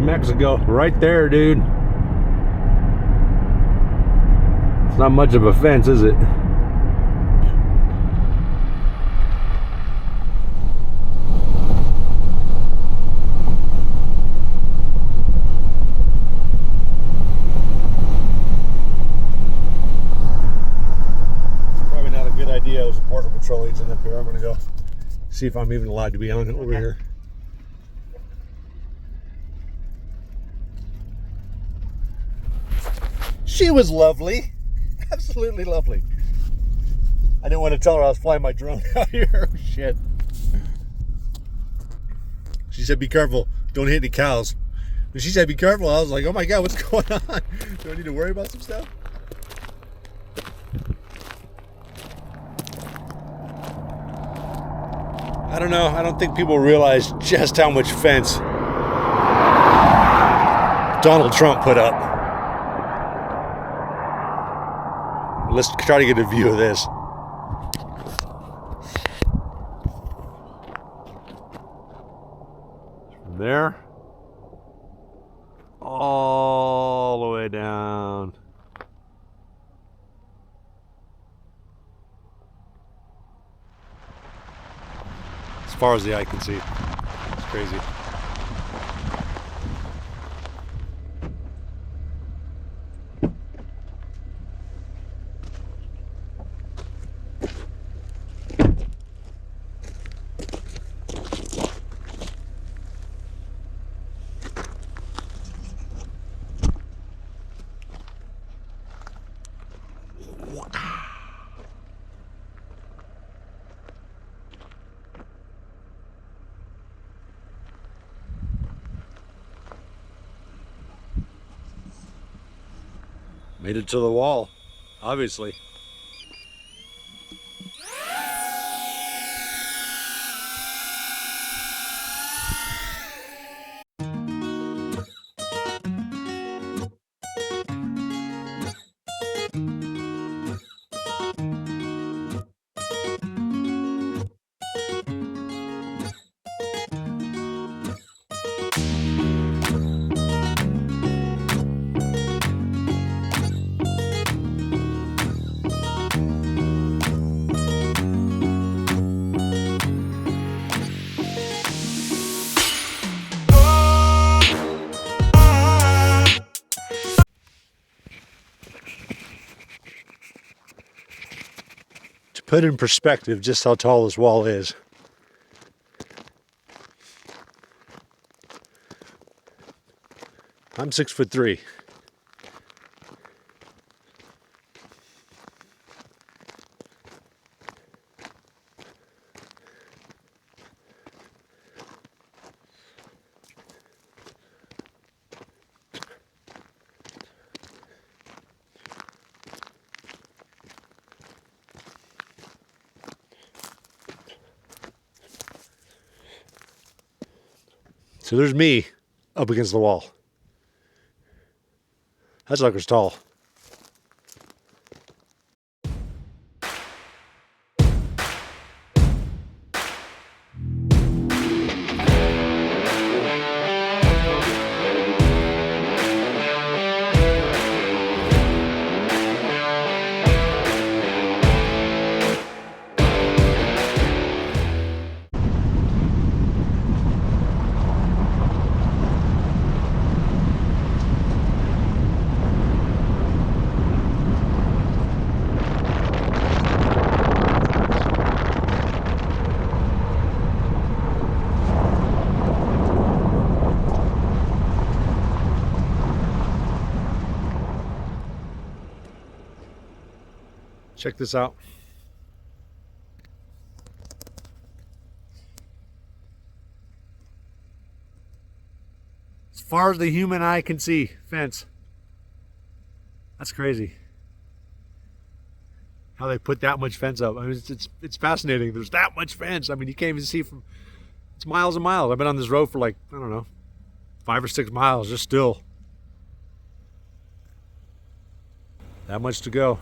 Mexico. Right there, dude. It's not much of a fence, is it? Probably not a good idea. There's a border patrol agent up here. I'm gonna go see if I'm even allowed to be on it over here. She was lovely. Absolutely lovely. I didn't want to tell her I was flying my drone out here. Oh, shit. She said, be careful. Don't hit any cows. When she said, be careful, I was like, oh my God, what's going on? Do I need to worry about some stuff? I don't know. I don't think people realize just how much fence Donald Trump put up. Let's try to get a view of this. From there, all the way down. As far as the eye can see. It's crazy. Made it to the wall, obviously. Put in perspective just how tall this wall is. I'm 6'3". So there's me up against the wall. That sucker's tall. Check this out. As far as the human eye can see, fence. That's crazy. How they put that much fence up. I mean, it's fascinating. There's that much fence. I mean, you can't even see from. It's miles and miles. I've been on this road for like, I don't know, 5 or 6 miles. Just still. That much to go.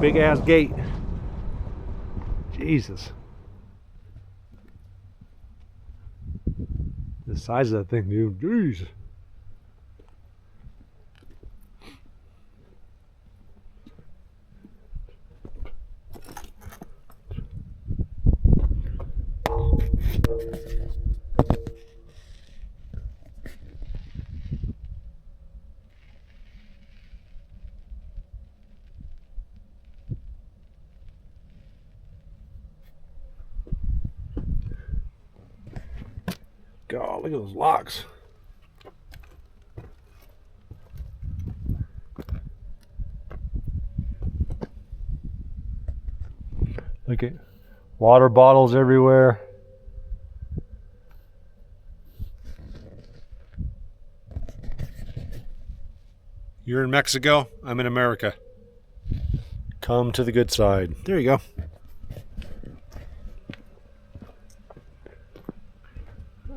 big ass gate. Jesus. The size of that thing, dude. Jeez. God, look at those locks. Look at water bottles everywhere. You're in Mexico, I'm in America. Come to the good side. There you go.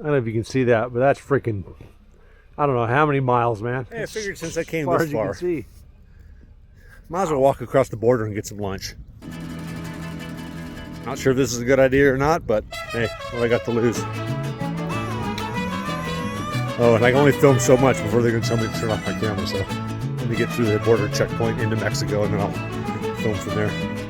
I don't know if you can see that, but that's freaking, I don't know how many miles, man. Hey, I figured since I came As this far far, as you can see. might as well walk across the border and get some lunch. Not sure if this is a good idea or not, but hey, what I got to lose. Oh, and I can only film so much before they're going to tell me to turn off my camera, so let me get through the border checkpoint into Mexico and then I'll film from there.